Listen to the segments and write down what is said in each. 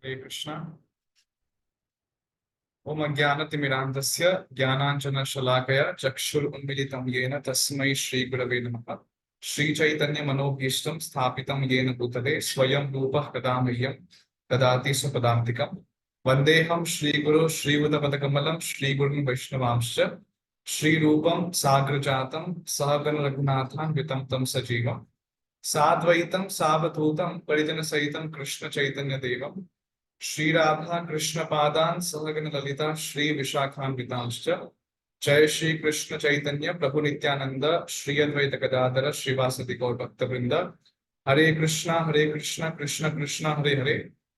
हरे कृष्ण। ओम अज्ञानतिमिरान्धस्य ज्ञानाञ्जनशलाकया चक्षुरुन्मिलितं येन तस्मै श्रीगुरवे नमः। श्रीचैतन्यमनोभीष्टं स्थापितं येन भूतले स्वयं रूपः कदा मह्यं ददाति स्वपदान्तिकम्। वन्देऽहं श्रीगुरो श्रीयुतपदकमलं श्रीगुरुं वैष्णवांश्च श्रीरूपं साग्रजातं सहगण रघुनाथान्वितं तं सजीवम् साद्वैतं सावधूतं परिजनसहितं कृष्ण चैतन्य देवम् श्री राधा कृष्ण पादान सहगण ललिता श्री विशाखान्वितांश्च। जय श्री कृष्ण चैतन्य प्रभु नित्यानंद श्री अद्वैत गदाधर श्रीवासदि गौर भक्त वृंद। हरे कृष्णा कृष्ण कृष्ण हरे हरे,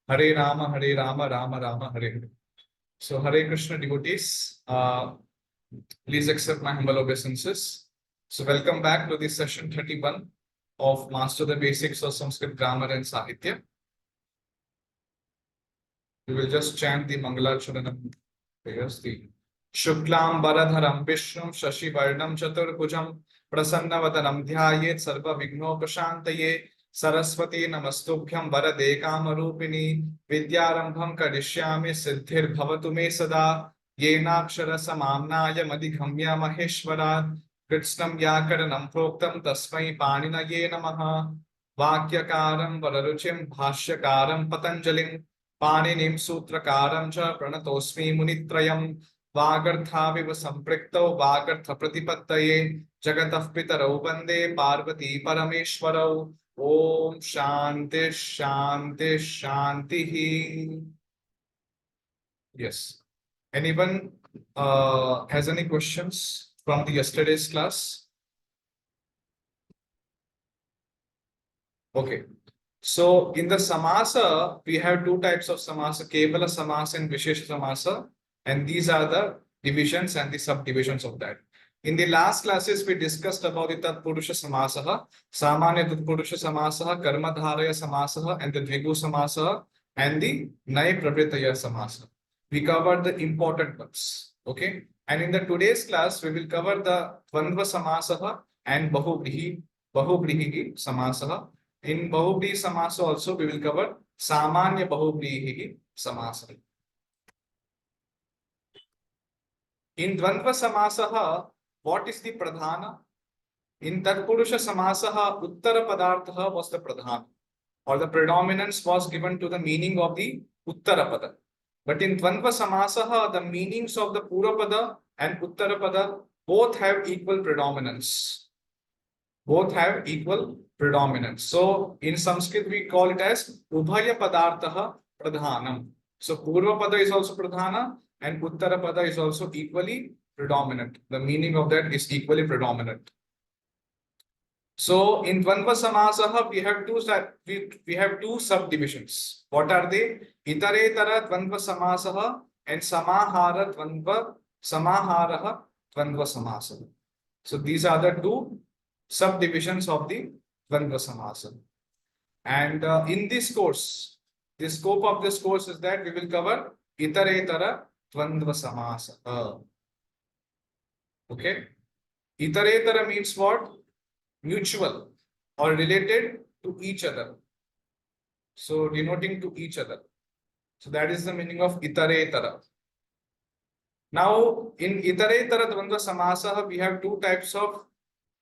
हरे Ram Ram Ram Hare Hare. So Hare Krishna devotees, please accept my humble obeisances. So welcome back to this session 31 of Master the Basics of Sanskrit Grammar and Sahitya. We will just chant the Mangalacharanam prayers. The Shuklam Baradharam Vishnum Shashi Varnam Chaturbhujam Prasannavathanam Dhyayet Sarva Vignopashantaye Saraswati Namastubhyam Varade Kamarupini Vidyarambham Kadishyami Siddhir Bhavatu Me Sada Yenakshara Samamnaya Madhigamya Maheshwara Kritsnam Yakaranam Proktam Tasmai Paninaye Namaha Vakyakaram Vararuchim Bhashyakaram Patanjalim पाणिनिं सूत्रकारं च प्रणतोऽस्मि मुनित्रयं। वागर्थाविव सम्पृक्तौ वागर्थप्रतिपत्तये जगतः पितरौ वन्दे पार्वती परमेश्वरौ। ओम शांति शांति शांतिः। Yes. Anyone has any questions from the yesterday's class? Okay. So in the samasa, we have two types of samasa, Kevala samasa and Vishesha samasa, and these are the divisions and the subdivisions of that. In the last classes, we discussed about the Tatpurusha samasa, Samanya Tatpurusha samasa, Karma Dharaya samasa, and the Dvigu samasa, and the Nai Prabhritaya samasa. We covered the important ones. Okay. And in the today's class, we will cover the Dvandva samasa and Bahuvrihi samasa. In Bahuvrihi Samasa also we will cover Samanya Bahuvrihi Samasa. In Dvandva Samasaha, what is the Pradhana? In Tatpurusha Samasaha, Uttara Padartha was the Pradhana, or the predominance was given to the meaning of the Uttara Pada. But in Dvandva Samasaha, the meanings of the Purapada and Uttara Pada both have equal predominance. Both have equal predominance. So in Sanskrit we call it as Ubhaya Padartha Pradhanam. So Purva Pada is also Pradhana and Uttara Pada is also equally predominant. The meaning of that is equally predominant. So in Dvandva Samasaha we have two subdivisions. What are they? Itaretara Dvandva Samasaha and Samahara Dvandva Samaharaha Dvandva Samasaha. So these are the two subdivisions of the Dvandva Samasa. And in this course, the scope of this course is that we will cover Itaretara Dvandva Samasa. Okay. Itaretara means what? Mutual or related to each other. So denoting to each other. So that is the meaning of Itaretara. Now in Itaretara Dvandva Samasa, we have two types of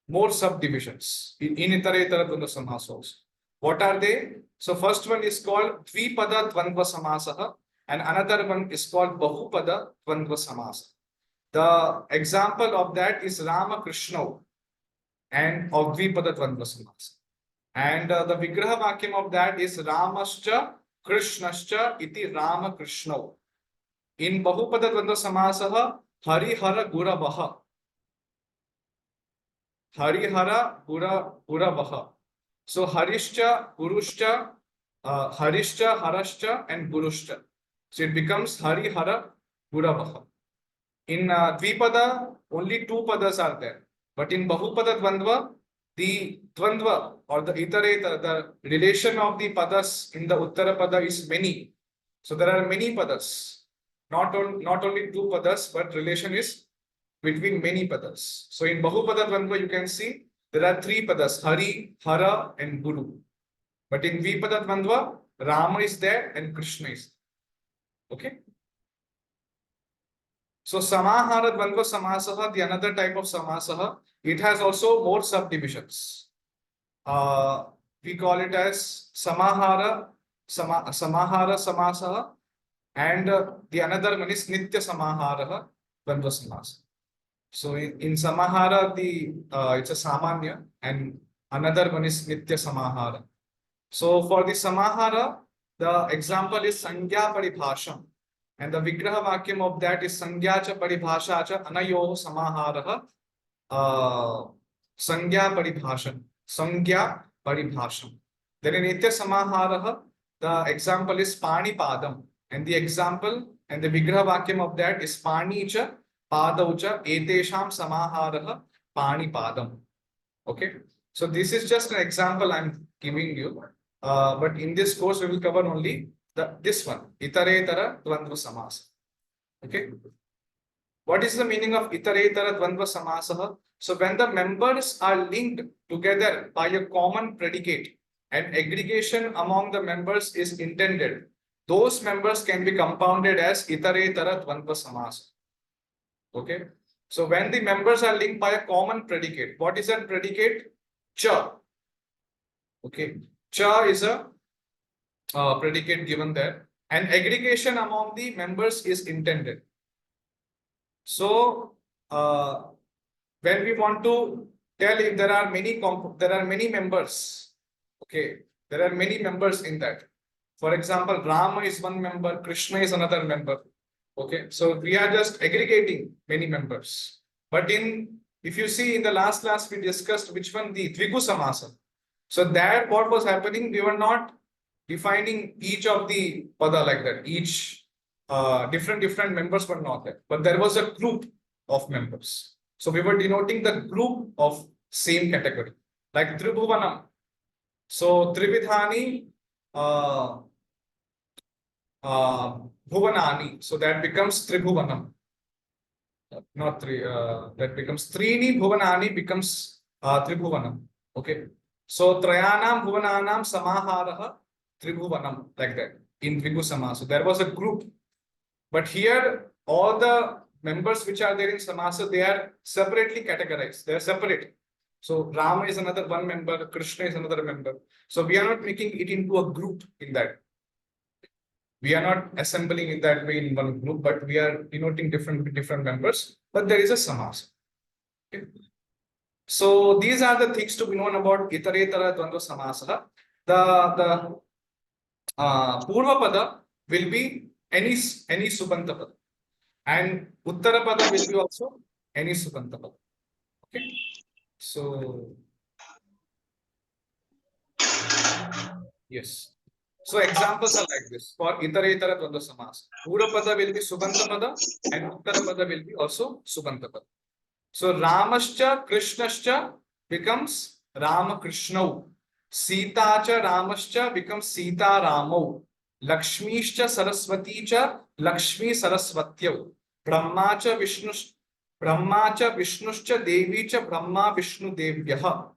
more subdivisions in Itaretara Dvandva Samasa also. What are they? So first one is called Dvipada Dvandva Samasa and another one is called Bahupada Dvandva Samasa. The example of that is Rama Krishna and of Dvipada Dvandva Samasa. And the Vigraha Vakyam of that is Ramascha Krishnascha iti Rama Krishna. In Bahupada Dvandva Samasa, Harihara Guravaha. Harihara Guravaha. So Harishcha, Guruscha, Harishcha, Harashcha, and Guruscha. So it becomes Harihara Guravaha. In Dvipada, only two padas are there. But in Bahupada Dvandva, the Dvandva or the Itaretara, the relation of the padas in the Uttara Pada is many. So there are many padas. Not only two padas, but relation is between many padas. So in Bahupada Dvandva, you can see there are three padas, Hari, Hara, and Guru. But in Dvipada Dvandva, Rama is there and Krishna is. Okay. So Samahara Dvandva Samasaha, the another type of Samasaha, it has also more subdivisions. We call it as Samahara Samasaha, and the another one is Nitya Samahara Dvandva Samasa. So in Samahara, it's a Samanya, and another one is Nitya Samahara. So for the Samahara, the example is Sangya Paribhasham. And the Vigraha Vakyam of that is Sangya cha Paribhasha cha Anayo Samaharaha Sangya Paribhasham. Sangya Paribhasham. Then in Nitya Samaharaha, the example is Pani Padam. And the example and the Vigraha Vakyam of that is Pani cha Padau cha Etesham Samaharaha Pani Padam. Okay. So this is just an example I'm giving you. But in this course, we will cover only this one, Itaretara Dvandva Samasa. Okay. What is the meaning of Itaretara Dvandva Samasa? So when the members are linked together by a common predicate and aggregation among the members is intended, those members can be compounded as Itaretara Dvandva Samasa. Okay. So when the members are linked by a common predicate, what is that predicate? Cha. Okay. Cha is a predicate given there, and aggregation among the members is intended. So when we want to tell if there are many members, okay, there are many members in that. For example, Rama is one member, Krishna is another member. Okay, so we are just aggregating many members. But if you see in the last class, we discussed which one, the Dvigu Samasa. So that what was happening, we were not defining each of the pada like that. Each different members were not there, but there was a group of members. So we were denoting the group of same category, like Tribhuvanam. So Trividhani Bhuvanani. So that becomes Tribhuvanam. Not three. That becomes Trini Bhuvanani becomes Tribhuvanam. Okay. So Trayanam Bhuvananam Samaharaha Tribhuvanam, like that in Dvigu Samasa. So there was a group, but here all the members which are there in Samasa, they are separately categorized. They are separate. So Rama is another one member, Krishna is another member. So we are not making it into a group in that. We are not assembling in that way in one group, but we are denoting different members. But there is a Samasa. Okay. So these are the things to be known about Itaretara Dvandva Samasa. The Purva Pada will be any Subanta Pada, and Uttara Pada will be also any Subanta Pada. Okay. So yes. So examples are like this for Itaretara Dvandva Samasa. Purva Pada will be Subanta Pada and Uttara Pada will be also Subanta Pada. So Ramascha Krishnascha becomes Rama Krishnau. Sita cha Ramascha becomes Sita Ramau. Lakshmishcha Saraswati cha Lakshmi Saraswatyau. Brahma cha Vishnuscha Devi cha Brahma Vishnu Devyaha.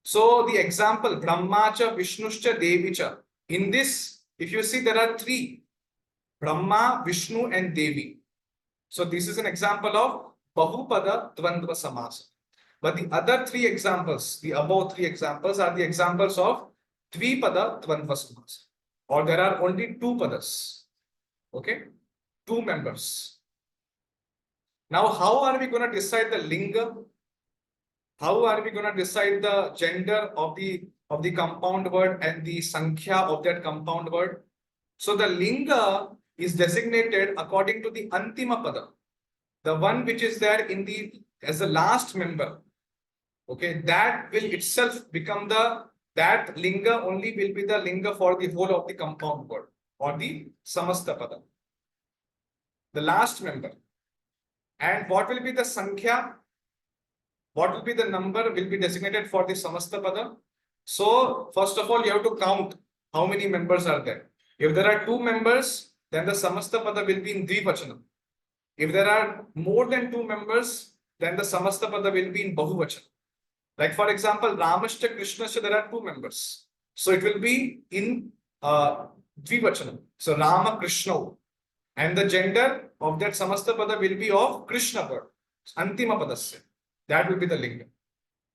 So the example Brahma cha Vishnuscha Devi cha. In this, if you see, there are three: Brahma, Vishnu, and Devi. So this is an example of Bahupada Dvandva Samasa. But the other three examples, the above three examples, are the examples of Dvipada Dvandva Samasa. Or there are only two padas. Okay? Two members. Now, how are we going to decide the linga? How are we going to decide the gender of the compound word and the sankhya of that compound word? So the linga is designated according to the antima pada, the one which is there as the last member. Okay, that will itself become that linga only will be the linga for the whole of the compound word or the samasta pada, the last member. And what will be the sankhya? What will be the number will be designated for the samasta pada? So first of all, you have to count how many members are there. If there are two members, then the samasta pada will be in dvivachanam. If there are more than two members, then the samasta pada will be in bahuvachanam. Like for example, Ramashcha Krishnascha, there are two members. So it will be in dvivachanam. So Rama Krishna. And the gender of that Samasta Pada will be of Krishna word. Antima Padasya. That will be the linga.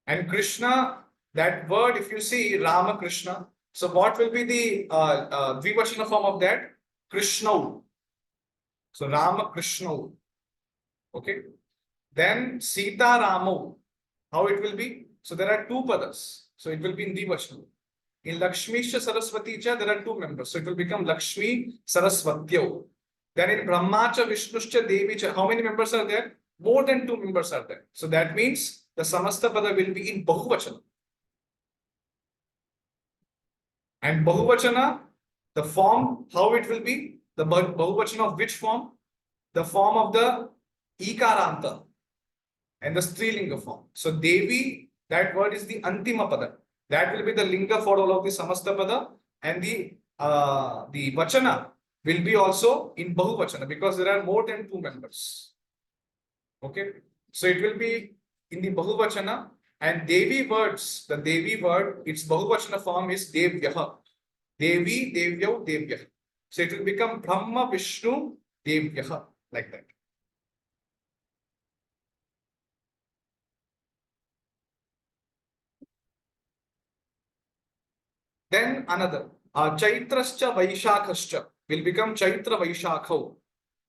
And Krishna, that word, if you see Rama Krishna, so what will be the Dvivachana form of that? Krishna. So Rama Krishna. Okay. Then Sita Ramo. How it will be? So there are two padas. So it will be in Dvivachana. In Lakshmisha Saraswati cha, there are two members. So it will become Lakshmi Saraswatyo. Then in Brahmacha Vishnuscha Devi cha, how many members are there? More than two members are there. So that means the Samasta Pada will be in Bahuvachana. And Bahuvachana, the form, how it will be? The Bahuvachana of which form? The form of the Ikaranta and the Strilinga form. So Devi, that word is the Antima Pada. That will be the linga for all of the Samasta Pada, and the Vachana will be also in Bahuvachana because there are more than two members. Okay, so it will be in the Bahuvachana, and Devi words, the Devi word, its Bahuvachana form is Devyaha. Devi, Devyav, Devyaha. So it will become Brahma, Vishnu, Devyaha, like that. Then another, Chaitrascha Vaishakascha will become Chaitra Vaishakho.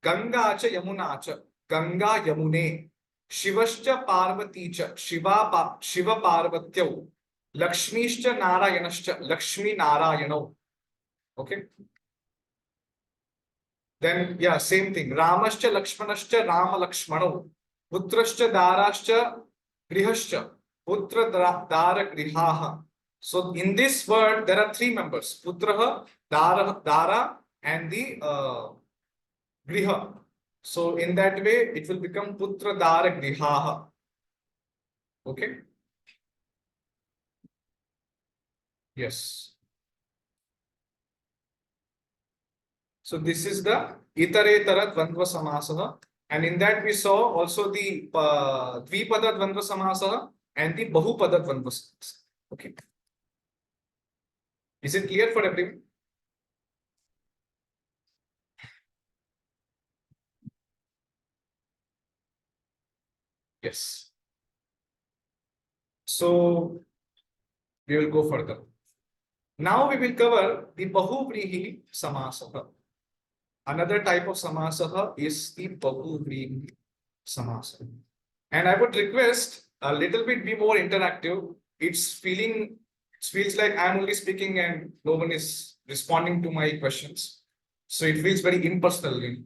Ganga cha Yamuna cha, Ganga Yamune. Shivascha Parvati cha, Shiva Parvatyo. Lakshmishcha Narayanascha, Lakshmi Narayano. Okay. Then, yeah, same thing. Ramascha Lakshmanascha, Rama Lakshmano. Putrascha Darascha, Grihascha. Putra Dara Grihaha. So in this word, there are three members: Putraha, Dara, and the Griha. So in that way, it will become Putra Dara Grihaha. Okay. Yes. So this is the Itaretara Dvandva Samasaha. And in that we saw also the Dvipada Dvandva Samasaha and the Bahupada Dvandva Samasaha. Okay. Is it clear for everyone? Yes. So we will go further. Now we will cover the Bahuvrihi Samasaha. Another type of Samasaha is the Bahuvrihi Samasaha. And I would request a little bit be more interactive. It feels like I'm only speaking and no one is responding to my questions. So it feels very impersonal.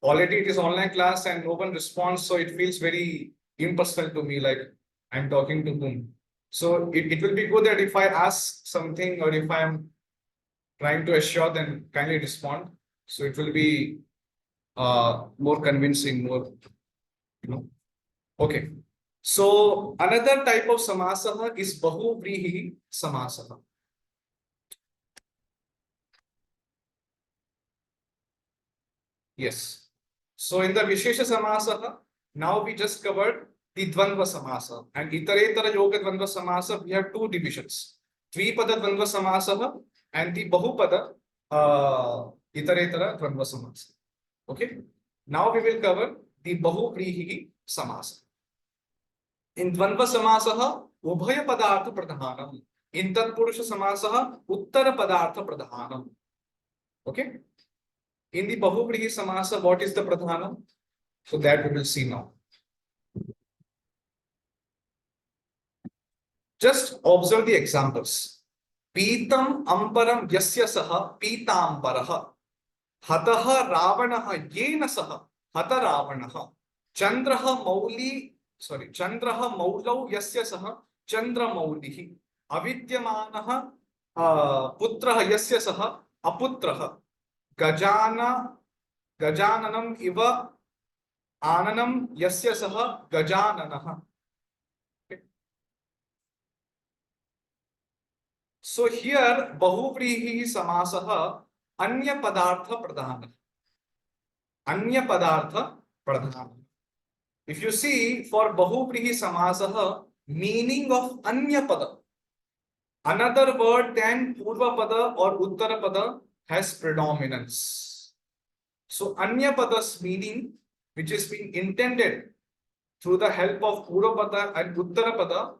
Already it is online class and no one responds. So it feels very impersonal to me, like I'm talking to whom. So it will be good that if I ask something or if I'm trying to assure, then kindly respond. So it will be more convincing, more, Okay. So another type of Samasaha is Bahuvrihi Samasaha. Yes. So in the Vishesha Samasaha, now we just covered the Dvandva Samasa. And Itaretara Yoga Dvandva Samasa, we have two divisions. Dvipada Dvandva Samasa and the Bahupada Itaretara Dvandva Samasa. Okay. Now we will cover the Bahuvrihi Samasa. In Dvandva Samasaha, Ubhaya Padartha Pradhanam. In Tatpurusha Samasaha, Uttara Padartha Pradhanam. Okay. In the Bahuvrihi Samasa, what is the Pradhanam? So that we will see now. Just observe the examples. Pitam Ambaram Yasya Saha Pitambaraha. Hataha Ravanaha Yena Saha Hata Ravanaha. Chandraha Maulau Yasya Saha Chandra Maulihi. Avidyamanaha Putraha Yasya Saha Aputraha. Gajananam Iva Ananam Yasya Saha Gajananaha. So here Bahuvrihi Samasaha Anya Padartha Pradhana. Anya Padartha Pradhana. If you see for Bahuvrihi Samasaha, meaning of Anya Pada, another word than Purva Pada or Uttara Pada has predominance. So Anyapadas meaning, which is being intended through the help of Purvapada and Uttarapada,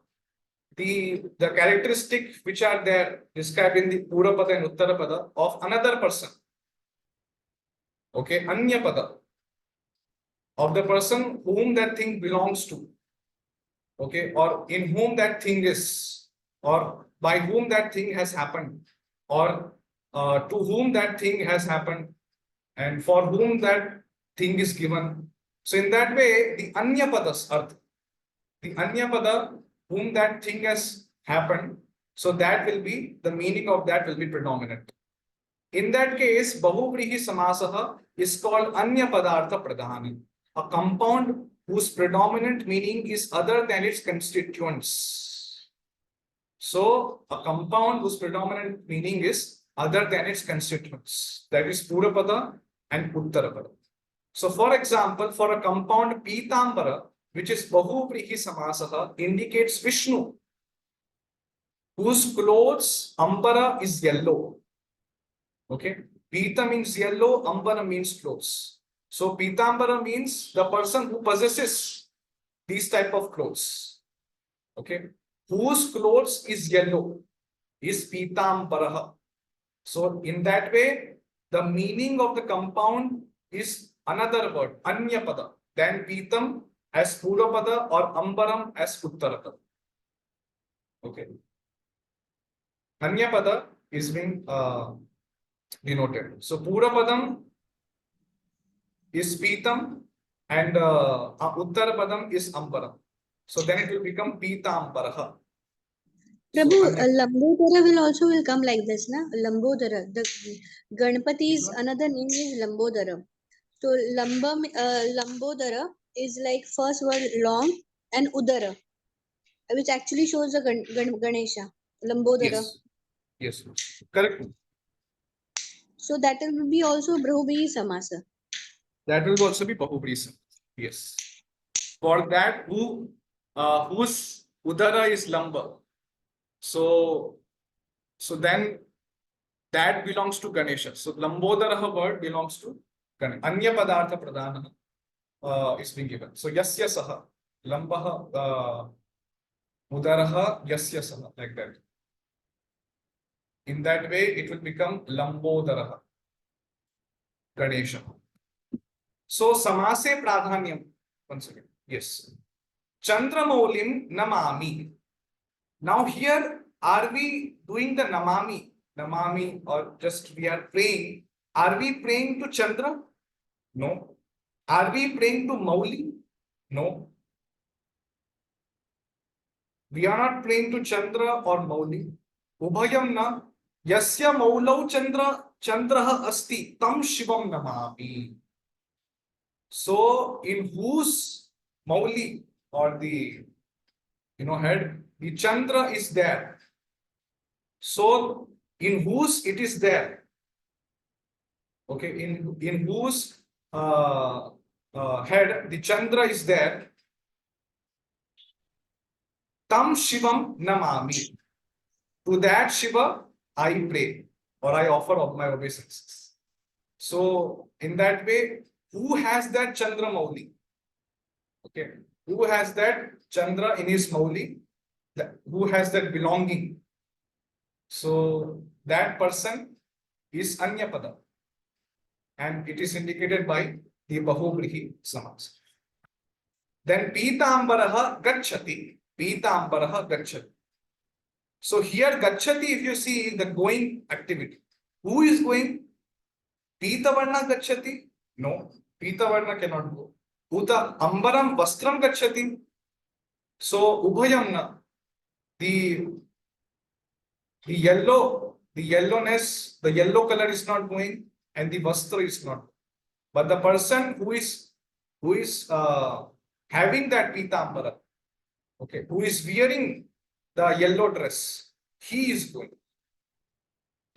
the characteristics which are there described in the Purvapada and Uttarapada of another person. Okay, Anyapada, of the person whom that thing belongs to. Okay, or in whom that thing is, or by whom that thing has happened, or to whom that thing has happened, and for whom that thing is given. So in that way, the Anyapadas Arth, the Anyapada, whom that thing has happened, so that will be, the meaning of that will be predominant. In that case, Bahuvrihi Samasaha is called Anyapadartha Pradhani, a compound whose predominant meaning is other than its constituents. So, a compound whose predominant meaning is other than its constituents, that is Purapada and Uttarapada. So, for example, for a compound Pitambara, which is Bahuvrihi Samasaha, indicates Vishnu, whose clothes Ambara is yellow. Okay, Pita means yellow, Ambara means clothes. So Pitambara means the person who possesses these type of clothes. Okay, whose clothes is yellow is Pitambaraha. So in that way, the meaning of the compound is another word, Anyapada, than Pitam as Purapada or Ambaram as Uttarapada. Okay, Anyapada is being denoted. So Purapadam is Pitam and Uttarapadam is Ambaram. So then it will become Pitambaraha. Prabhu, So, Lambodara will come like this, na? Lambodara. The Ganpati's another name is Lambodara. So Lambodara is like first word long and Udara, which actually shows the Ganesha. Lambodara. Yes, correct. So that will be also Bahubri Samasa. That will also be Bahubri Samasa. Yes. For that, whose Udara is Lamba. So then that belongs to Ganesha. So Lambodara word belongs to Ganesha. Anya Padartha Pradhana is being given. So Yasya Saha, Lambaha, Udaraha, Yasya Saha, like that. In that way, it will become Lambodaraha, Ganesha. So Samase Pradhanyam, once again, yes. Chandramaulim Namami. Now here, are we doing the Namami, or just we are praying? Are we praying to Chandra? No. Are we praying to Mauli? No. We are not praying to Chandra or Mauli. Ubhayam na yasya maulau Chandraha asti tam shivam namami. So in whose Mauli or the head, the Chandra is there. So in whose it is there. Okay, in whose head the Chandra is there. Tam Shivam Namami. To that Shiva I pray or I offer of my obeisances. So in that way, who has that Chandra Mauli? Okay, who has that Chandra in his Mauli? Who has that belonging? So that person is Anyapada, and it is indicated by the Bahuvrihi Samasa. Then Pitambaraha Gachati. Pitambaraha Gachati. So here Gachati, if you see the going activity, who is going? Pitavarna Gachati? No, Pitavarna cannot go. Uta Ambaram Vastram Gachati. So Ubhayamna, the yellowness, the yellow color is not going, and the Vastra is not. But the person who is having that Pitambara, okay, who is wearing the yellow dress, he is going.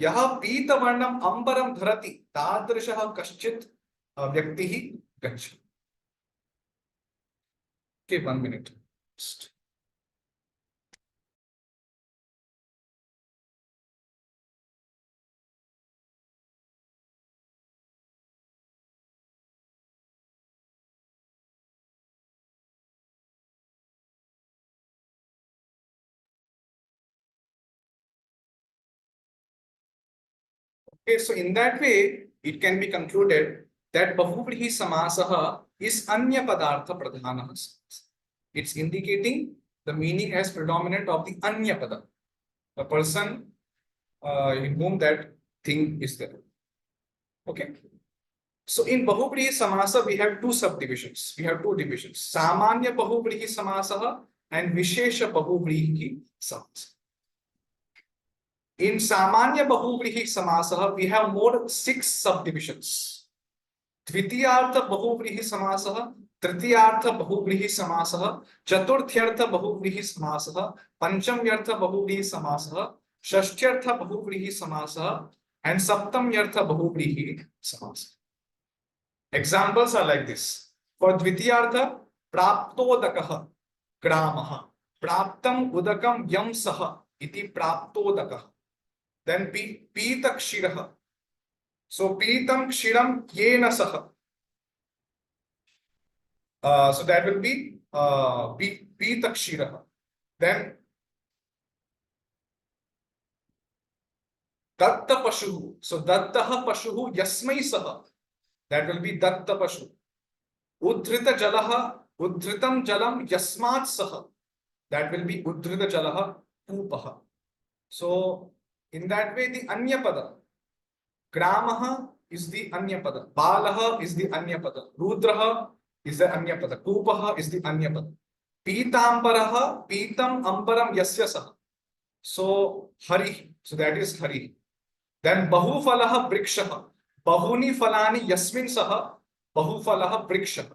Yaha Pitavarnam Ambaram Dharati Tadrishaha Kaschit Vyaktihi Gachati. Okay, 1 minute. Okay, so in that way, it can be concluded that Bahuvrihi Samasaha is Anya Padartha Pradhana. It's indicating the meaning as predominant of the Anya Pada, the person in whom that thing is there. Okay. So in Bahuvrihi Samasa, we have two subdivisions. We have two divisions. Samanya Bahuvrihi Samasaha and Vishesha Bahuvrihi Samasa. In Samanya Bahuvrihi Samasaha, we have more 6 subdivisions. Dvitiyartha Bahuvrihi Samasaha, Tritiyartha Bahuvrihi Samasaha, Chaturthyartha Bahuvrihi Samasaha, Panchamyartha Bahuvrihi Samasaha, Shashtyartha Bahuvrihi Samasaha, and Saptamyartha Bahuvrihi Samasaha. Examples are like this. For Dvitiyartha, Praptodakaha, Gramaha, Praptam Udakam Yam Saha, iti Praptodakaha. Then Pita Kshiraha. So Pitam Kshiram Yena Saha. So that will be Pita Kshiraha. Then Datta Pashuhu. So Dattaha Pashuhu Yasmai Saha. That will be Datta Pashu. Udhrita Jalaha Udhritam Jalam Yasmat Saha. That will be Udhrita Jalaha Pupaha. So in that way, the Anya Pada. Gramaha is the Anya Pada. Balaha is the Anya Pada. Rudraha is the Anya Pada. Kupaha is the Anya Pada. Pitambaraha, Pitam Ambaram Yasya Saha. So Hari. So that is Hari. Then Bahufalaha Brikshaha. Bahuni Falani Yasmin Saha. Bahufalaha Brikshaha.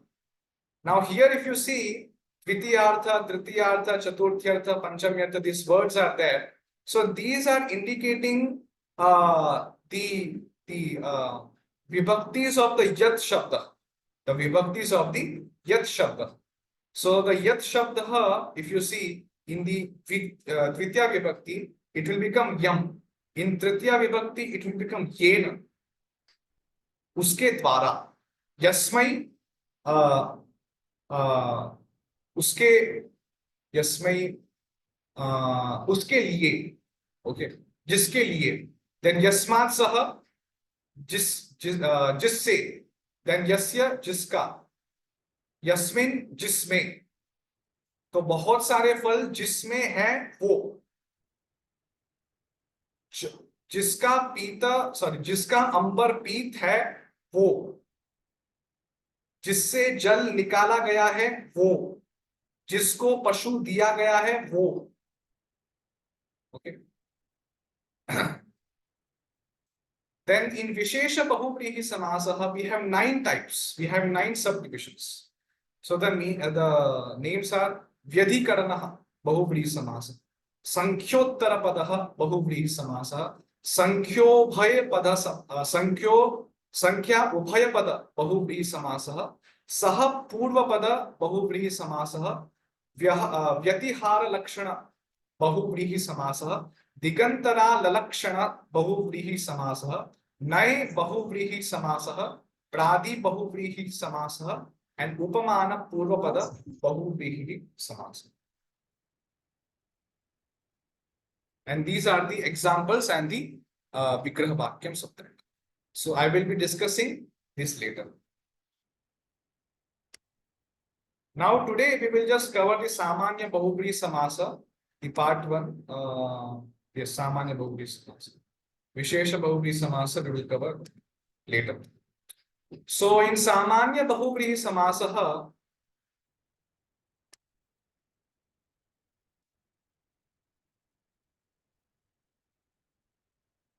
Now here if you see Dvitiyartha, Tritiyartha, Chaturthyartha, Panchamyartha, these words are there. So these are indicating the vibhaktis of the Yat Shabda. The vibhaktis of the Yat Shabda. So the Yat Shabda, if you see in the Dvitya Vibhakti, it will become Yam. In Tritiya Vibhakti, it will become Yena. Uske Dwara. Yasmai उसके यस्मै उसके लिए okay जिसके लिए then यस्मात् सह जिससे then यस्य जिसका यस्मिन जिसमें तो बहुत सारे फल जिसमें है वो जिसका पीता जिसका अंबर पीत है वो जिससे जल निकाला गया है वो जिसको पशु दिया गया है वो okay then in Vishesha Bahuvrihi Samasaha we have 9 types, we have 9 subdivisions. So the names are Vyadhikaranaha Bahuvrihi Samasa, Sankhyottara Padaha Bahuvrihi Samasa, Sankhyo Pada Sankhya Ubhaya Pada Bahuvrihi Samasaha, Saha Purva Pada Bahuvrihi Samasaha, Vyatihara Lakshana Bahuvrihi Samasaha, Digantara Lalakshana Bahuvrihi Samasaha, Nai Bahuvrihi Samasaha, Pradi Bahuvrihi Samasaha, and Upamana Purvapada Bahuvrihi Samasaha. And these are the examples and the Vigraha Vakyams of that. So I will be discussing this later. Now today we will just cover the Samanya Bahuvrihi Samasa, the part 1. Yes, Samanya Bahuvrihi Samasa. Vishesha Bahuvrihi Samasa we will cover later. So in Samanya Bahuvrihi Samasa,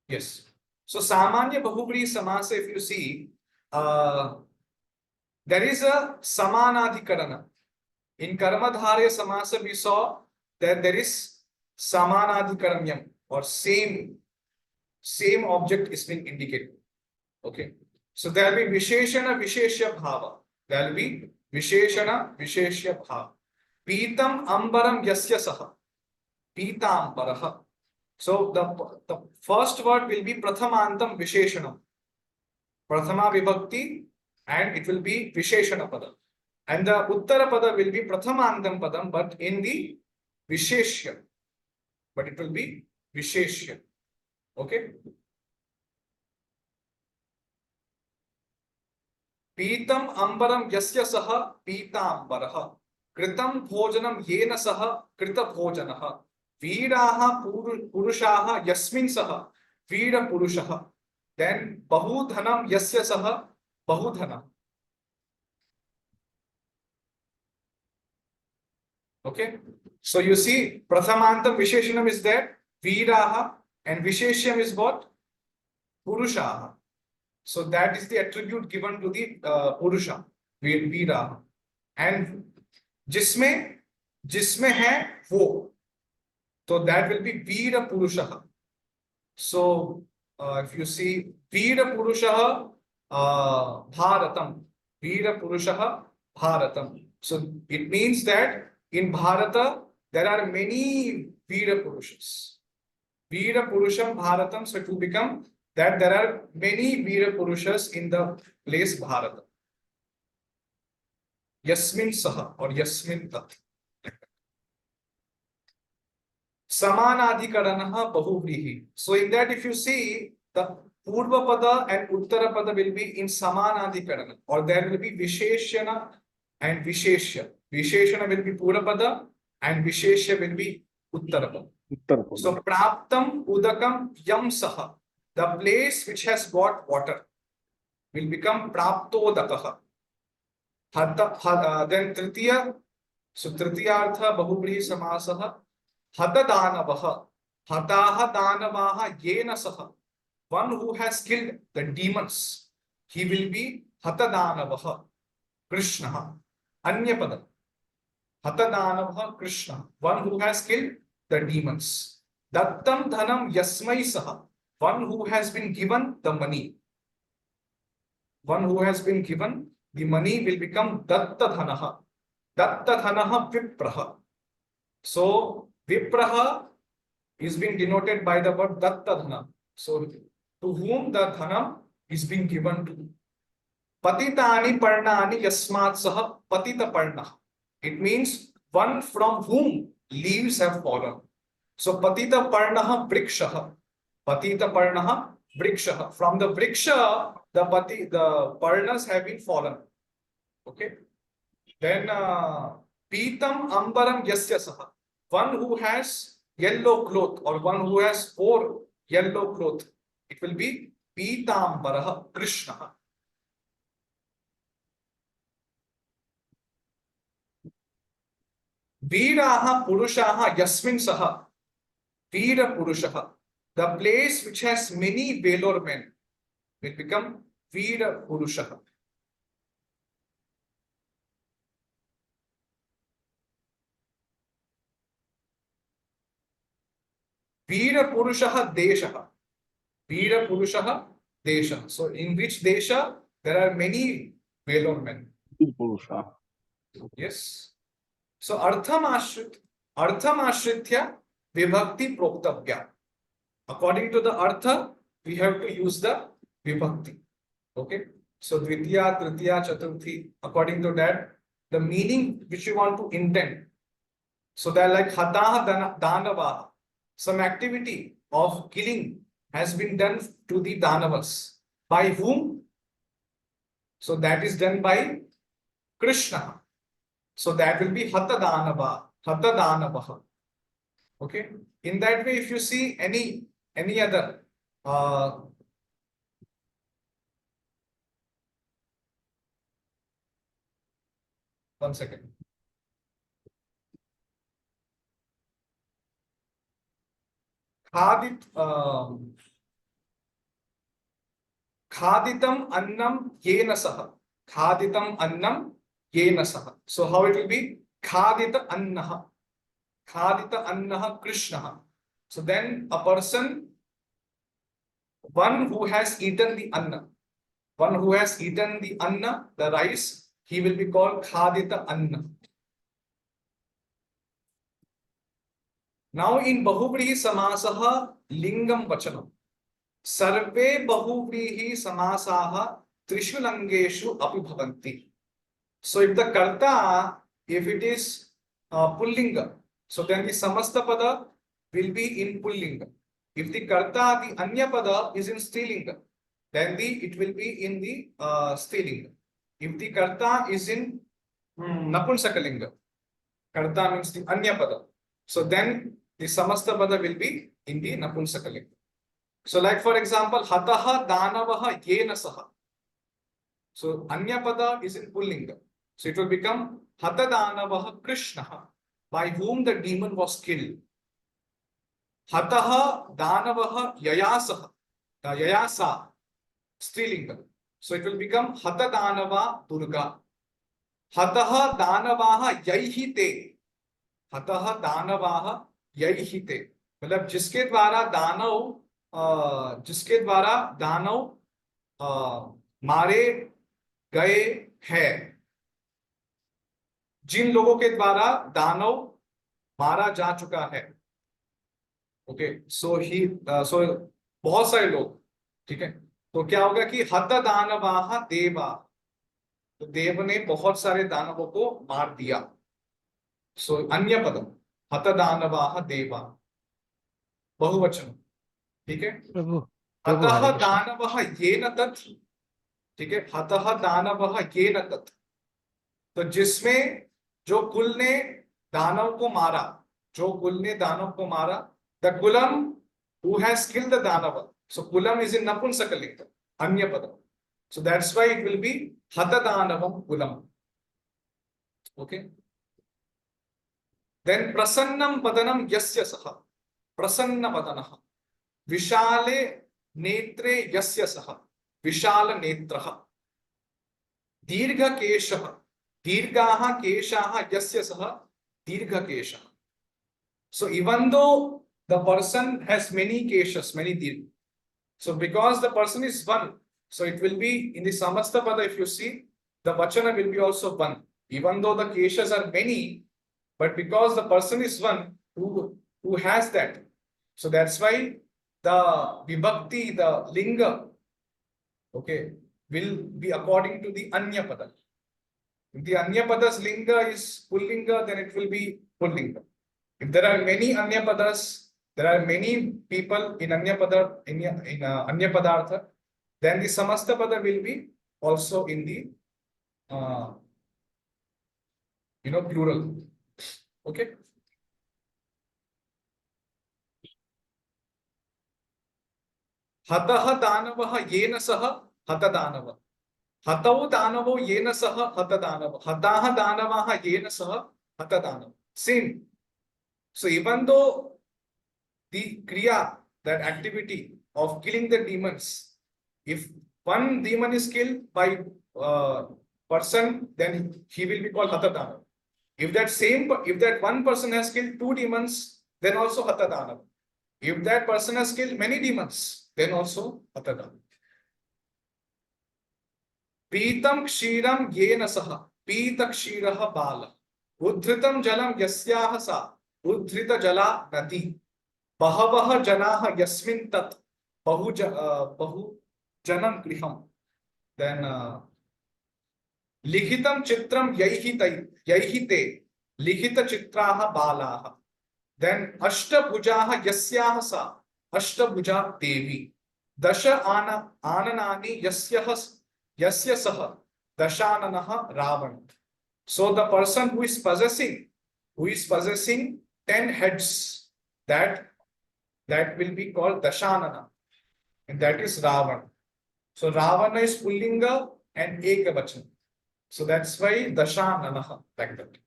yes. So Samanya Bahuvrihi Samasa, if you see, there is a Samanadhikarana. In Karmadharya Samasa, we saw that there is Samanadhikaranyam, or same object is being indicated. Okay. So there will be Visheshana Visheshya Bhava. There will be Visheshana Visheshya Bhava. Pitam Ambaram Yasya Saha. Pita Ambaraha. So the first word will be Prathamantam Visheshanam. Prathama Vibhakti, and it will be Visheshana Pada. And the Uttara Pada will be Prathamantam Padam, but in the Visheshya. But it will be Visheshya. Okay. पीतम अंबरम यस्य सह पीतांबरः कृतं भोजनं येन सह कृतभोजनः वीराः पुरुषाः यस्मिन् सह वीरपुरुषः देन बहुधनं यस्य सह बहुधनम् okay so you see prathamantam visheshanam is there veeraha and visheshyam is what purushaha so that is the attribute given to the purusha veeraha and जिसमें जिसमें है वो so that will be veera purushaha so if you see veera purushaha bharatam veera purushaha bharatam so it means that in Bharata there are many veera purushas veera purusham bharatam so it will become that there are many veera purushas in the place Bharata yasmin saha or yasmin tat Samanadhikaranah bahuvrihi. So in that if you see the Purva Pada and Uttara Pada will be in Samanadhikarana or there will be Visheshana and Visheshya. Visheshana will be Purva Pada and Visheshya will be Uttara Pada. So Praptam Udakam Yam Saha. The place which has got water will become Praptodakaha. Then Tritiya. So Tritiyartha Bahuvrihi Samasaha. Hatadanavaha, Hataha Danavaha Yena Saha. One who has killed the demons, he will be Hatadanavaha, Krishna. Anyapada. Hatadanavaha Krishna. One who has killed the demons. Dattam Dhanam Yasmai Saha. One who has been given the money. One who has been given the money will become Datta Dhanaha. Datta Dhanaha Vipraha. So, Vipraha is being denoted by the word Datta Dhana. So, to whom the Dhanam is being given to. Patitani Parnani Yasmat Saha Patita Parna. It means one from whom leaves have fallen. So, Patita Parnaha Vrikshaha. Patita Parnaha Vrikshaha. From the Vriksha, the Parnas have been fallen. Okay. Then, Pitam Ambaram Yasya Saha. One who has yellow cloth or one who has 4 yellow cloth, it will be Pitambaraha Krishna. Veeraha Purushaha Yasmin Saha Veera Purushaha. The place which has many valor men will become Veera Purushaha. Veera Purushaha Deshaha. Veera Purushaha Desha. So in which Desha there are many valor men. Purusha. Yes. So Artham Ashritya Vibhakti Proktavya. According to the Artha, we have to use the Vibhakti. Okay. So Dvitiya, Tritiya, Chaturthi, according to that, the meaning which you want to intend. So they're like Hataha Danavaha. Some activity of killing has been done to the Danavas. By whom? So that is done by Krishna. So that will be Hatadanava, Hatadanavaha. Okay. In that way, if you see any other one second. Khaditam annam yena saha. Khaditam annam yena saha. So how it will be? Khadita annaha. Khadita annaha Krishna. So then a person, one who has eaten the anna, one who has eaten the anna, the rice, he will be called Khadita anna. Now in Bahuvrihi Samasaha Lingam Vachanam. Sarve Bahuvrihi Samasaha Trishu Langeshu Api Bhavanti. So if the Karta, if it is Pullinga, so then the Samasta Pada will be in Pullinga. If the Karta, the Anya Pada is in Strilinga, then it will be in the Strilinga. If the karta is in Napunsakalinga, karta means the anya pada. So then the samasta pada will be in the Napunsakalinga. So like for example, hataha danavaha yena saha. So anya pada is in Pullinga. So it will become hata danavaha Krishnaha, by whom the demon was killed. Hataha danavaha yayasaha, yayasa, Strilinga. So it will become hata danava Durga. Hataha danavaha yaihite. हतः दानवाः यैहिते, मतलब जिसके द्वारा दानव मारे गए हैं, जिन लोगों के द्वारा दानव मारा जा चुका है. ओके, सो बहुत सारे लोग, ठीक है. तो क्या होगा कि हत दानवाः देवा, तो देव ने बहुत सारे दानवों को मार दिया. सो अन्य पदम हत दानवाः देवा, बहुवचन, ठीक है. प्रभु प्रभु हतः हरे कृष्ण। दानवः येन तत्, ठीक है. हतः दानवः येन तत्, तो जिसमें जो कुल ने दानव को मारा, जो कुल ने दानव को मारा. द कुलम हु हैज किल्ड द दानव. सो कुलम इज इन नपुंसकलिंग, अन्य पदम. So that's why it will be हत दानवम कुलम. ओके. देन प्रसन्नम पदनम यस्य सः, प्रसन्न पदनः. विशाले नेत्रे यस्य सः, विशाल नेत्रः. दीर्घकेशः, दीर्घाः केशाः यस्य सः, दीर्घकेशः. So even though the person has many keshas, many dirgha, so because the person is one, so it will be in the samasta pada. If you see, the vachana will be also one, even though the keshas are many, but because the person is one who has that, so that's why the vibhakti, the linga, okay, will be according to the anya pada. If the anya pada's linga is pullinga, then it will be pullinga. If there are many anya padas, there are many people in anya pada, anya padartha, then the samasta pada will be also in the plural. Okay. हतः दानवः येन सह हत दानव. हतौ दानवो येन सह हत दानव. हताः दानवाः येन सह हत दानव. Same. So even though the kriya, that activity of killing the demons, if one demon is killed by person, then he will be called hata danav. If that one person has killed two demons, then also hata danav. If that person has killed many demons, then also hata danav. Pitam क्षीरम येन सह, पीत क्षीरः बाल. उद्धृतं जलं यस्याः सा, उद्धृत जला नदी. बहवः जनाः यस्मिन् तत्, बहु जनम गृहम्. Then लिखितं चित्रं यैहिते, लिखित चित्राः बालाः. Then अष्टभुजाः यस्याः सा, अष्टभुजा देवी. दश आननानि यस्य सः, दशाननः Ravan. So the person who is possessing 10 heads, that will be called dashanana, and that is Ravan. So Ravana is pullinga and ekavachana. So that's why dashanana, like that.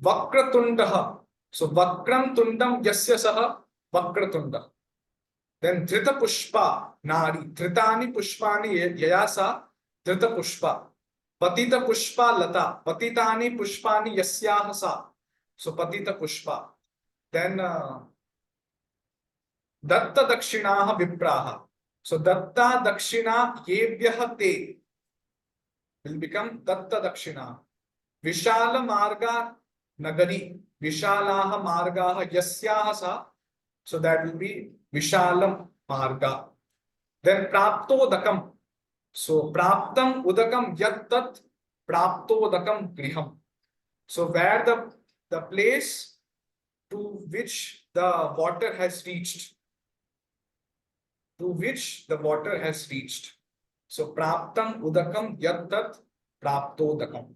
Vakratundaha. So vakram tundam yasya saha, vakratunda. Then dhrita pushpa nari. Dhritani pushpani yayasa, dhrita pushpa. Patita pushpa lata. Patitani pushpani yasyaha sa. So patita pushpa. Then datta dakshinaha vipraha. So datta dakshina yebhyah te will become datta dakshina. Vishala marga nagari. Vishalaha margaha yasyaha sa. So that will be Vishalam marga. Then praptodakam. So praptam udakam yat tat, praptodakam griham. So where the place to which the water has reached, So praptam udakam yat tat praptodakam.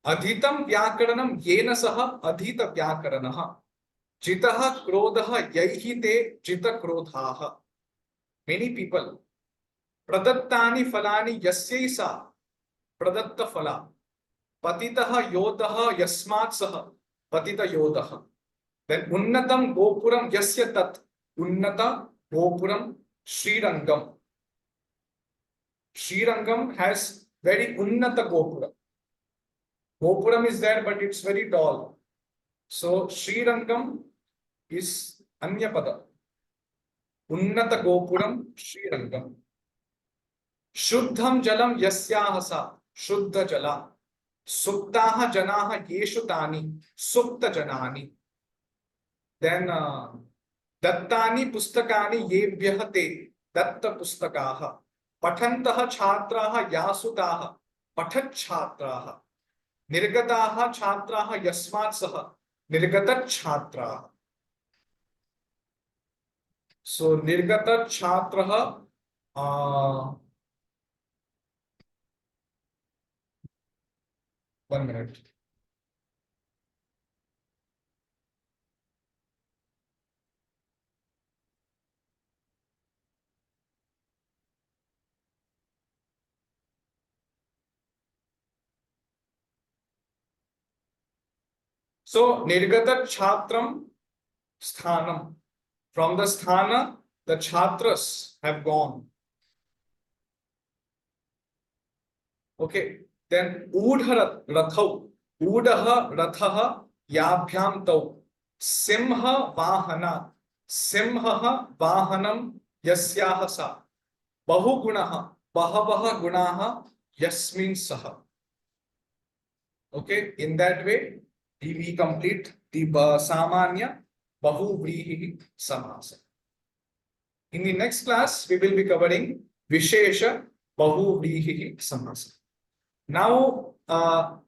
Adhitam vyakaranam yena saha adhita vyakaranah. Jitah krodha yaihi te jita krodhaah. Many people. Pradattani falani yasyesa pradatta phala. Patitah yodah yasmat saha patita yodah. Then unnatam gopuram yasya tat unnata gopuram Srirangam. Srirangam has very unnata gopuram. Gopuram is there, but it's very tall. So Srirangam is Anyapada. Unnata gopuram Srirangam. Shuddham jalam yasyahasa Shuddha jala. Suktaha janaha yeshu tani Sukta janani. Then Dattani pustakani yebhyah te Datta pustakaha. Pathantaha chhatraha yasutaha Pathat chhatraha. Nirgataha chhatraha yasmat saha Nirgatat chhatraha. So Nirgatat chhatraha one minute. So Nirgatat Chhatram Sthanam. From the Sthana, the Chhatras have gone. Okay. Then Udha Rathau. Udaha Rathaha Yabhyam Tau. Simha Vahana. Simha Vahanam Yasyahasa. Bahu Gunaha. Bahavaha Gunaha Yasmin Saha. Okay. In that way, we complete the Samanya Bahuvrihi Samasa. In the next class, we will be covering Vishesha Bahuvrihi Samasa. Now, I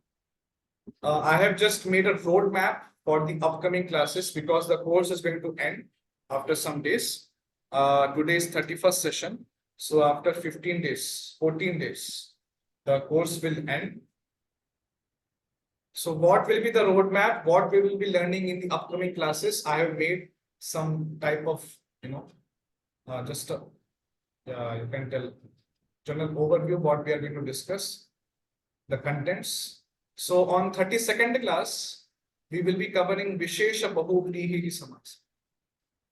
have just made a roadmap for the upcoming classes because the course is going to end after some days. Today is 31st session. So after 15 days, 14 days, the course will end. So what will be the roadmap? What we will be learning in the upcoming classes? I have made some type of, just a, you can tell general overview what we are going to discuss, the contents. So on 32nd class, we will be covering Vishesha Bahuvrihi Samasa.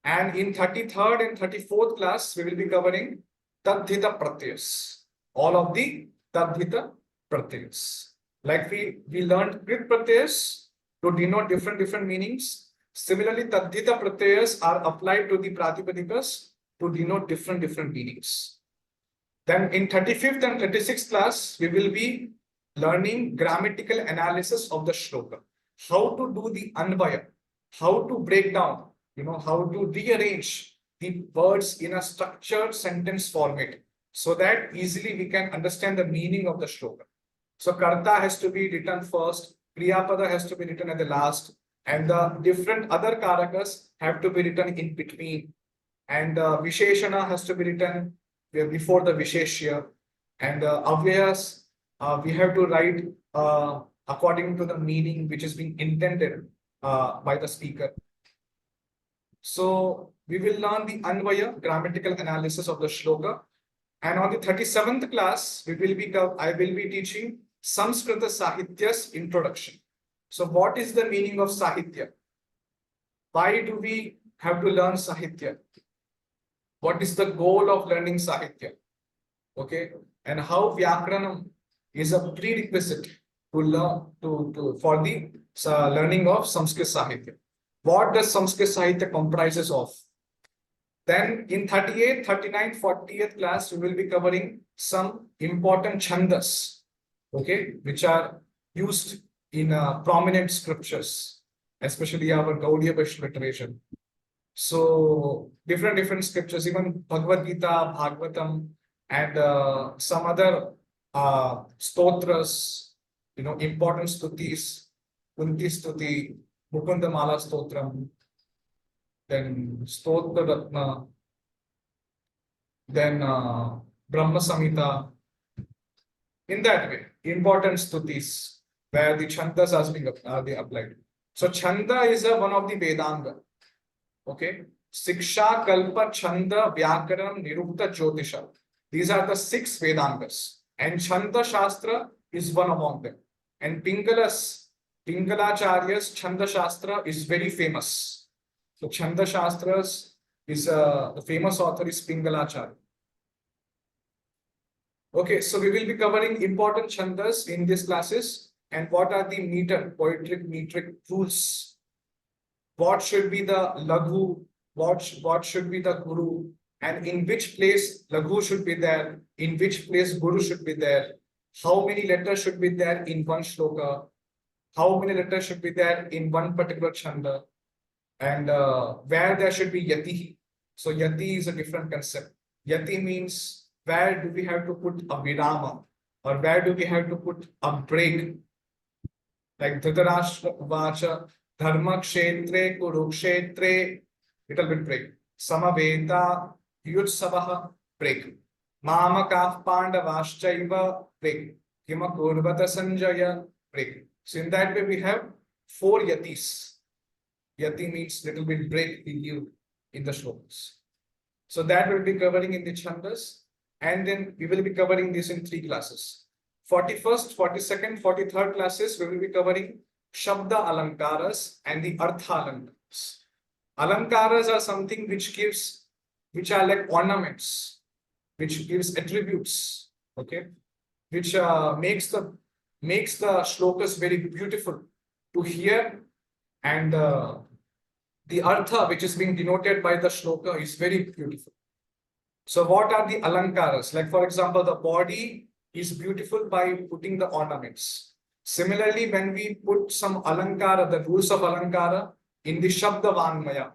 And in 33rd and 34th class, we will be covering Tadhita Pratyas. All of the Tadhita Pratyas. Like we learned Krit Pratyas to denote different meanings. Similarly, Tadhita Pratyas are applied to the Pratipadikas to denote different meanings. Then in 35th and 36th class, we will be learning grammatical analysis of the shloka. How to do the anvaya, how to break down, how to rearrange the words in a structured sentence format so that easily we can understand the meaning of the shloka. So karta has to be written first, kriyapada has to be written at the last, and the different other karakas have to be written in between. And visheshana has to be written before the visheshya, and avyayas we have to write according to the meaning which is being intended by the speaker. So we will learn the anvaya, grammatical analysis of the shloka. And on the 37th class, I will be teaching Sanskrit Sahitya's introduction. So what is the meaning of Sahitya? Why do we have to learn Sahitya? What is the goal of learning Sahitya? Okay, and how Vyakaranam is a prerequisite to learn for the learning of Sanskrit Sahitya. What does Sanskrit Sahitya comprises of? Then in 38th, 39th, 40th class, we will be covering some important chandas, okay, which are used in prominent scriptures, especially our Gaudiya Vaishnava tradition. So different scriptures, even Bhagavad Gita, Bhagavatam, and some other stotras, important stutis, Kunti Stuti, Mukunda Mala Stotram. then Stotra Ratna, then Brahma Samhita. In that way, important stutis where the chandas are being applied. So chanda is one of the Vedanga. Okay, Siksha, Kalpa, Chanda, Vyakaranam, Nirukta, Jyotisha. These are the 6 Vedangas, and Chanda Shastra is one among them. And Pingalacharya's Chanda Shastra is very famous. So Chanda Shastras is the famous author is Pingalacharya. Okay, so we will be covering important chandas in these classes and what are the poetic metric rules. What should be the laghu, what should be the guru, and in which place laghu should be there, in which place guru should be there, how many letters should be there in one shloka, how many letters should be there in one particular chanda, and where there should be yati. So yati is a different concept. Yati means where do we have to put a virama, or where do we have to put a break? Like Dhritarashtra Vacha, Dharma Kshetre, Kurukshetre, little bit break. Samaveta, Yutsavaha, break. Mamakah Pandavaschaiva, break. Kima Kurvata Sanjaya, break. So in that way we have 4 yatis. Yati means little bit break in the shlokas. So that will be covering in the chandas. And then we will be covering this in 3 classes. 41st, 42nd, 43rd classes, we will be covering Shabda Alankaras and the Artha Alankaras. Alankaras are something which are like ornaments, which gives attributes, okay, which makes the shlokas very beautiful to hear, and the Artha, which is being denoted by the shloka, is very beautiful. So what are the alankaras? Like for example, the body is beautiful by putting the ornaments. Similarly, when we put some alankara, the rules of alankara in the Shabda Vangmaya,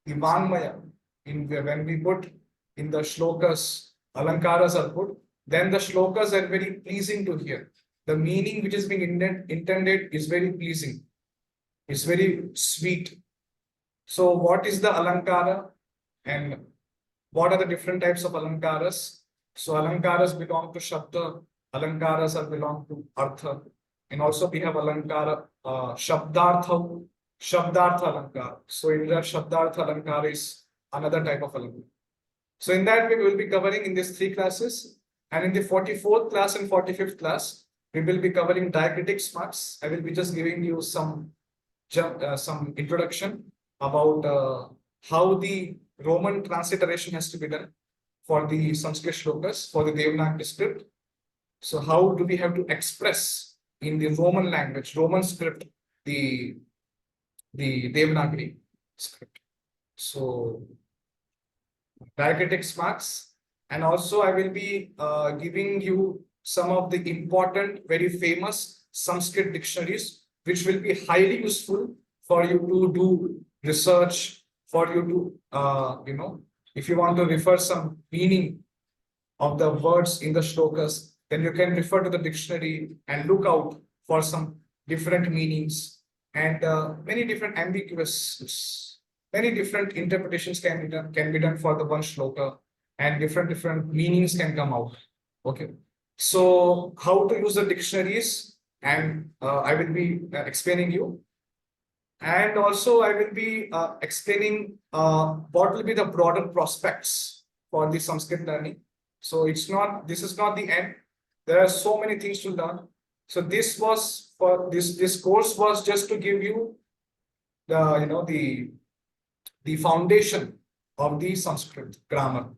the Vangmaya, when we put in the shlokas, alankaras are put, then the shlokas are very pleasing to hear. The meaning which is being intended is very pleasing. It's very sweet. So what is the alankara? And what are the different types of alankaras? So alankaras belong to Shabda, alankaras are belong to Artha, and also we have alankara, Shabdartha alankara. So in that Shabdartha alankara is another type of alankara. So in that way we will be covering in these 3 classes, and in the 44th class and 45th class we will be covering diacritics marks. I will be just giving you some introduction about how the Roman transliteration has to be done for the Sanskrit shlokas, for the Devanagari script. So how do we have to express in the Roman language, Roman script, the Devanagari script. So diacritics marks, and also I will be giving you some of the important, very famous Sanskrit dictionaries, which will be highly useful for you to do research, for you to, if you want to refer some meaning of the words in the shlokas, then you can refer to the dictionary and look out for some different meanings, and many different many different interpretations can be done for the one shloka, and different meanings can come out. Okay, so how to use the dictionaries, and I will be explaining you. And also I will be explaining what will be the broader prospects for the Sanskrit learning. So this is not the end. There are so many things to learn. So this course was just to give you the foundation of the Sanskrit grammar.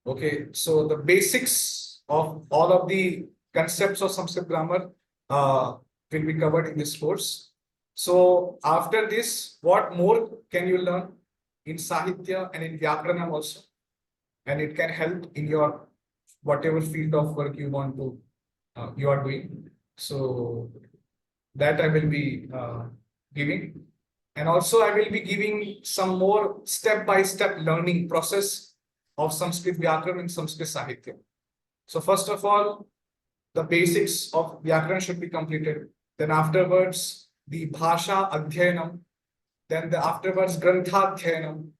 Okay, so the basics of all of the concepts of Sanskrit grammar will be covered in this course. So after this, what more can you learn in Sahitya and in Vyakaranam also? And it can help in your whatever field of work you are doing. So that I will be giving. And also I will be giving some more step-by-step learning process of Sanskrit Vyakaran and Sanskrit Sahitya. So first of all, the basics of Vyakaran should be completed. Then afterwards, the Bhasha Adhyayanam, Then afterwards, Granthathyanam.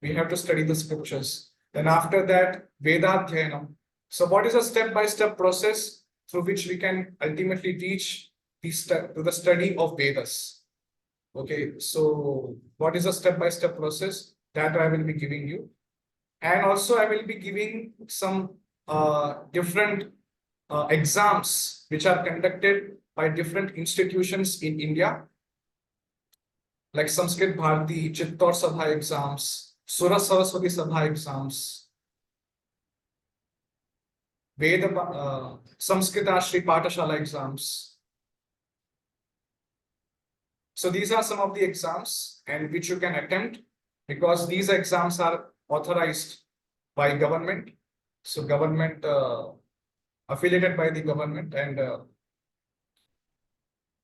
We have to study the scriptures. Then after that, Vedadhyanam. So what is a step-by-step process through which we can ultimately teach to the study of Vedas? Okay, so what is a step-by-step process? That I will be giving you. And also I will be giving some different exams which are conducted by different institutions in India, like Sanskrit Bharati, Chittor Sabha exams, Sura Saraswati Sabha exams, Veda Samskrita Shri Patashala exams. So these are some of the exams and which you can attempt, because these exams are authorized by government. So government affiliated by the government, and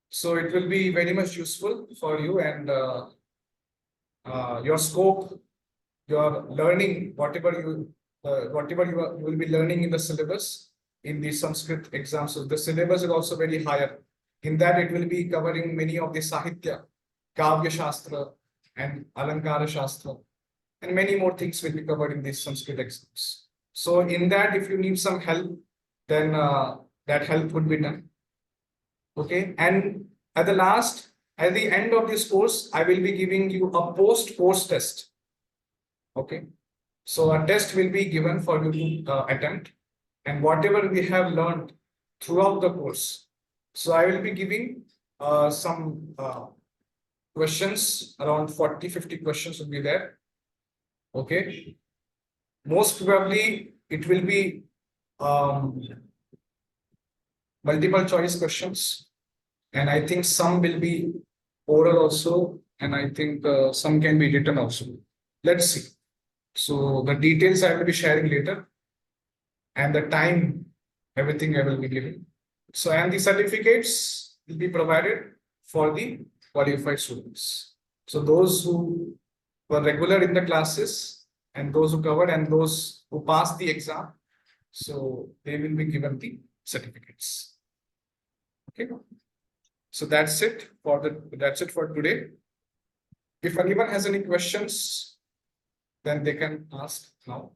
so it will be very much useful for you, and your scope, your learning, whatever you will be learning in the syllabus in the Sanskrit exams. So the syllabus is also very higher. In that, it will be covering many of the Sahitya, Kavya Shastra, and Alankara Shastra, and many more things will be covered in these Sanskrit exams. So in that, if you need some help, then that help would be done. Okay, and at the end of this course, I will be giving you a post-course test. Okay, so a test will be given for you to attempt, and whatever we have learned throughout the course. So I will be giving some questions, around 40-50 questions will be there. Okay, most probably it will be multiple choice questions, and I think some will be oral also, and I think some can be written also. Let's see. So the details I will be sharing later, and the time, everything I will be giving. So, and the certificates will be provided for the qualified students. So those who were regular in the classes, and those who covered, and those who passed the exam, so they will be given the certificates. Okay. So that's it for today. If anyone has any questions, then they can ask now.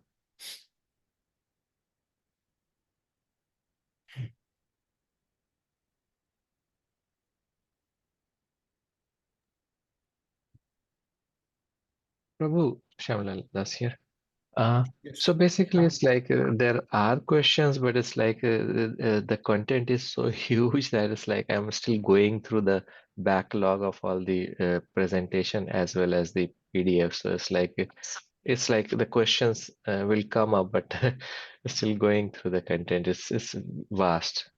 Prabhu, Shyamlal Das here. Yes. So basically, it's like there are questions, but it's like the content is so huge that it's like I'm still going through the backlog of all the presentation as well as the PDF. So it's like the questions will come up, but still going through the content. It's vast.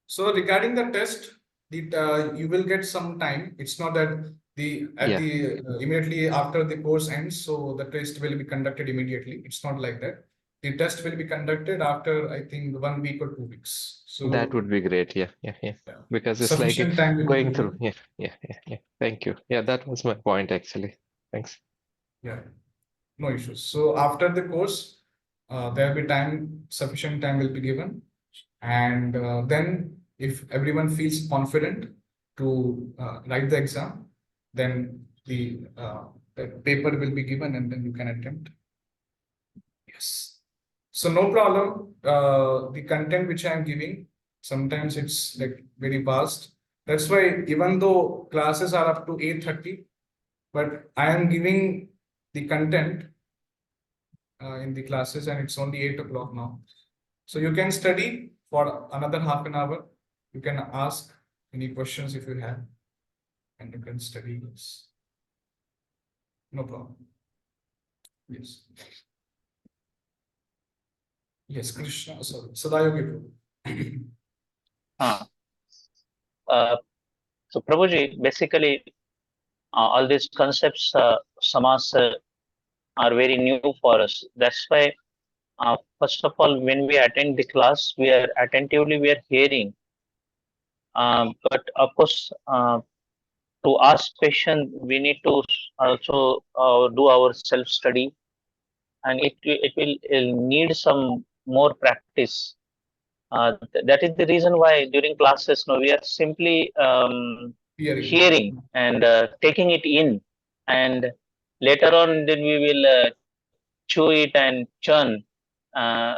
So regarding the test, you will get some time. It's not that immediately after the course ends, so the test will be conducted immediately. It's not like that. The test will be conducted after, I think, 1 week or 2 weeks. So that would be great. Yeah. Because it's sufficient like time will going be through. given. Yeah. Thank you. Yeah, that was my point actually. Thanks. Yeah, no issues. So after the course, there will be sufficient time will be given. And then if everyone feels confident to write the exam, then the paper will be given, and then you can attempt. Yes. So no problem. The content which I am giving, sometimes it's like very vast. That's why even though classes are up to 8:30, but I am giving the content in the classes, and it's only 8 o'clock now. So you can study for another half an hour. You can ask any questions if you have, and you can study this. No problem. Yes. Yes, Krishna. Sorry, Sadayogi Prabhu. So Prabhuji, basically, all these concepts, samas, are very new for us. That's why, first of all, when we attend the class, we are hearing. But of course, to ask question, we need to also do our self study, and it will need some more practice. That is the reason why during classes, no, we are simply hearing and taking it in, and later on then we will chew it and churn. Uh,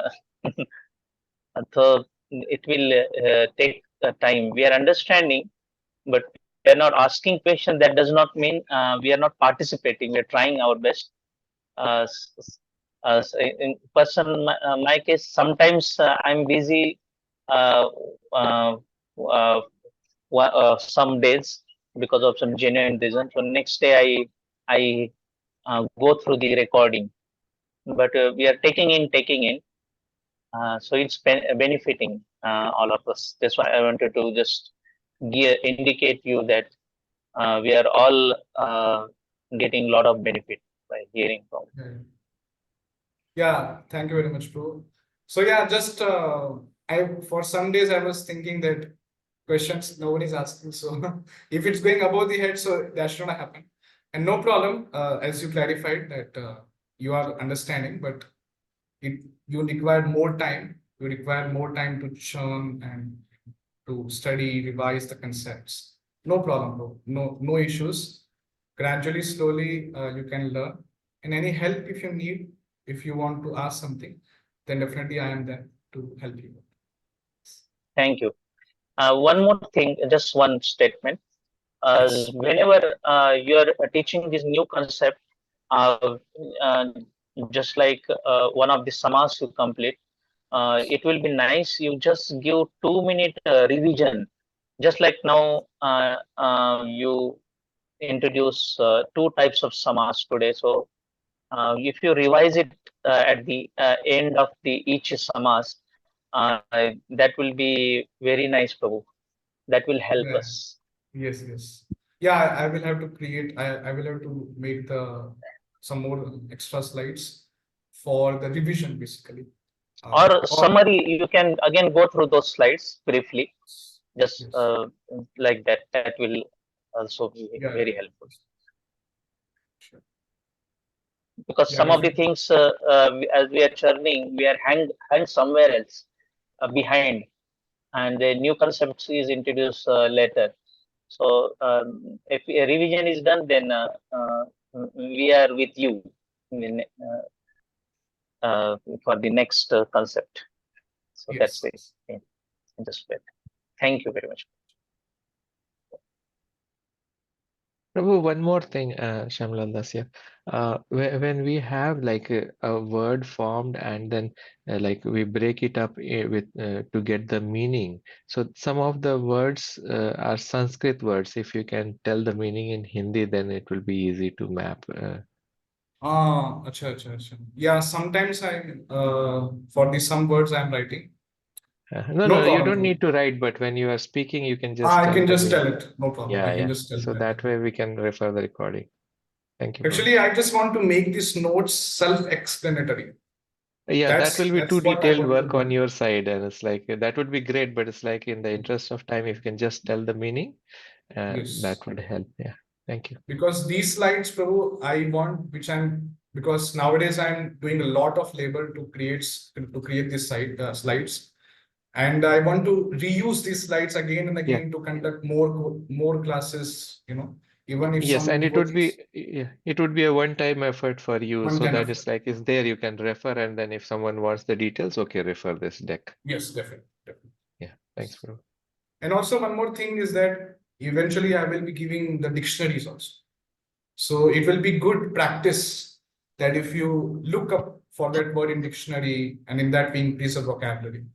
so it will take time. We are understanding, but we are not asking questions. That does not mean we are not participating. We are trying our best. In person, my case, sometimes I'm busy uh, uh, uh, some days because of some genuine reason. So next day I go through the recording, but we are taking in. So it's benefiting all of us. That's why I wanted to just indicate you that we are all getting a lot of benefit by hearing from. Yeah, thank you very much, bro. So yeah, just for some days I was thinking that questions no one is asking. So if it's going above the head, so that should not happen. And no problem, as you clarified that you are understanding, but you require more time. You require more time to churn and to study, revise the concepts. No problem, bro. No issues. Gradually, slowly, you can learn. And any help if you need, if you want to ask something, then definitely I am there to help you. Thank you. One more thing, just one statement. Yes. Whenever you are teaching this new concept, uh, uh, just like one of the samas you complete, it will be nice. You just give 2 minute revision. Just like now, you introduce two types of samas today. So if you revise it at the end of the each samas, that will be very nice, Prabhu. That will help Yeah. us. Yes. Yeah, I will have to create, I will have to make some more extra slides for the revision basically. Or summary, you can again go through those slides briefly, just Yes. like that. That will also be Yeah. very helpful. Sure. Because Yeah, some of the things, as we are churning, we are hang somewhere else behind, and the new concepts is introduced later. So if a revision is done, then we are with you in, for the next concept. So that's yes. the just bit. Thank you very much. Prabhu, one more thing, Shamlal Dasya. When we have like a word formed and then like we break it up with to get the meaning. So some of the words are Sanskrit words. If you can tell the meaning in Hindi, then it will be easy to map. Acha. Yeah, sometimes for the some words I'm writing. No, No you problem, don't bro. need to write, but when you are speaking, you can just I tell can the just meaning. tell it. No problem. I can just tell So that. that way we can refer the recording. Thank you, Prabhu. Actually, I just want to make these notes self-explanatory. Yeah, that will be too What I detailed want to work on do. your side, and it's like that would be great, but it's like in the interest of time, if you can just tell the meaning, Yes. that would help. Yeah, thank you. Because these slides, Prabhu, I want, because nowadays I'm doing a lot of labor to create these slides. And I want to reuse these slides again and Yeah, again to conduct more classes, even if yes, some and devotees, it would be a one-time effort for you, one so kind that of, it's like it's there, you can refer, and then if someone wants the details, okay, refer this deck. yes, definitely. Yeah, thanks, Prabhu. And also one more thing is that eventually I will be giving the dictionaries also. So it will be good practice that if you look up for that word in dictionary and in that we increase the vocabulary.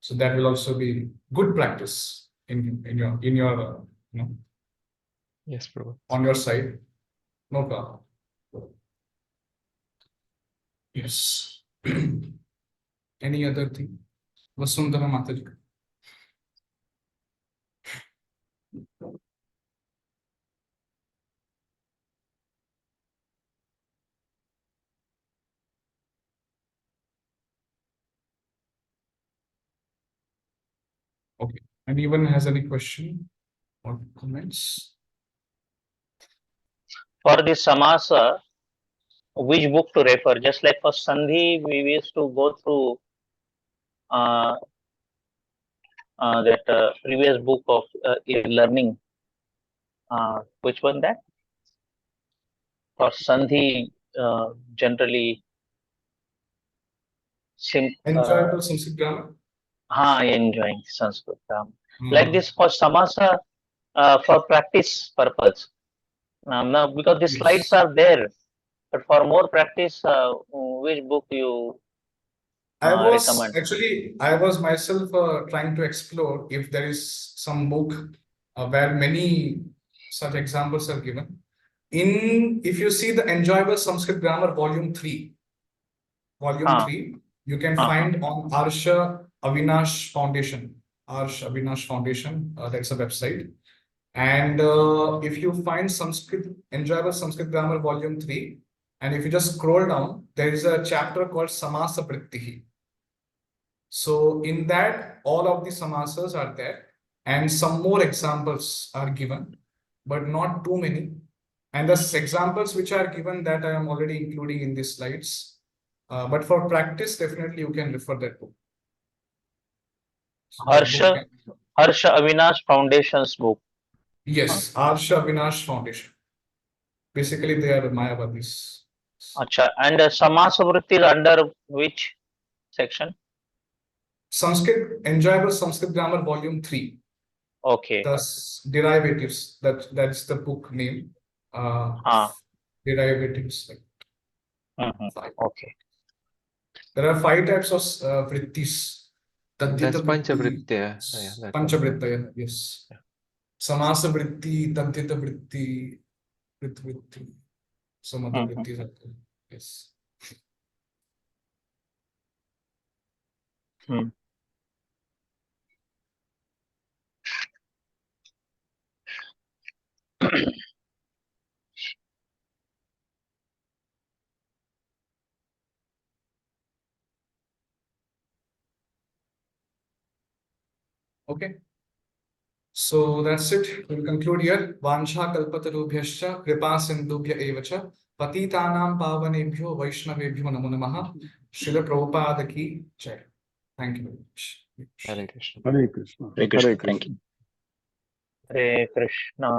So that will also be good practice in your Yes, Prabhu. on your side. No problem. Yes. Any other thing? Vasundhara Mataji. Okay. Anyone has any question or comments? For the samasa, which book to refer? Just like for Sandhi, we used to go through that previous book of learning. Which one that? For Sandhi, generally, Enjoyable Sanskrit grammar. enjoying Sanskrit grammar. Hmm. Like this for Samasa, for practice purpose. Now, because the slides Yes. are there, but for more practice, which book you I recommend? was myself trying to explore if there is some book where many such examples are given. If you see the Enjoyable Sanskrit Grammar Volume 3, you can find on Arsha Avinash Foundation. Arsha Avinash Foundation, that's a website. And if you find Enjoyable Sanskrit Grammar Volume 3, and if you just scroll down, there is a chapter called Samasa Prittihi. So in that, all of the samasas are there, and some more examples are given, but not too many. And the examples which are given that I am already including in these slides. But for practice, definitely you can refer that book. So that book Harsha Avinash Foundation's book. Yes, Arsha Avinash Foundation. Basically, they are Mayavadis. Acha. And Samasa Vritti is under which section? Enjoyable Sanskrit Grammar Volume 3. Okay. Thus, derivatives, that's the book name. Derivatives. Okay. There are 5 types of vrittis. That's Tadyita vritti, Panchavrittya. Panchavrittaya, yes. Samasa vritti, Tadyita vritti, vritti. Some other vrittis are there. Yes. Okay. So that's it. We'll conclude here. Vansha kalpatarubhyascha kripa sindhubhya evacha patitanam pavanebhyo vaishnavebhyo namo namaha. Srila Prabhupada ki jai. Thank you very much. Hare Krishna. Hare Krishna. Hare Krishna. Thank you. Hare Krishna.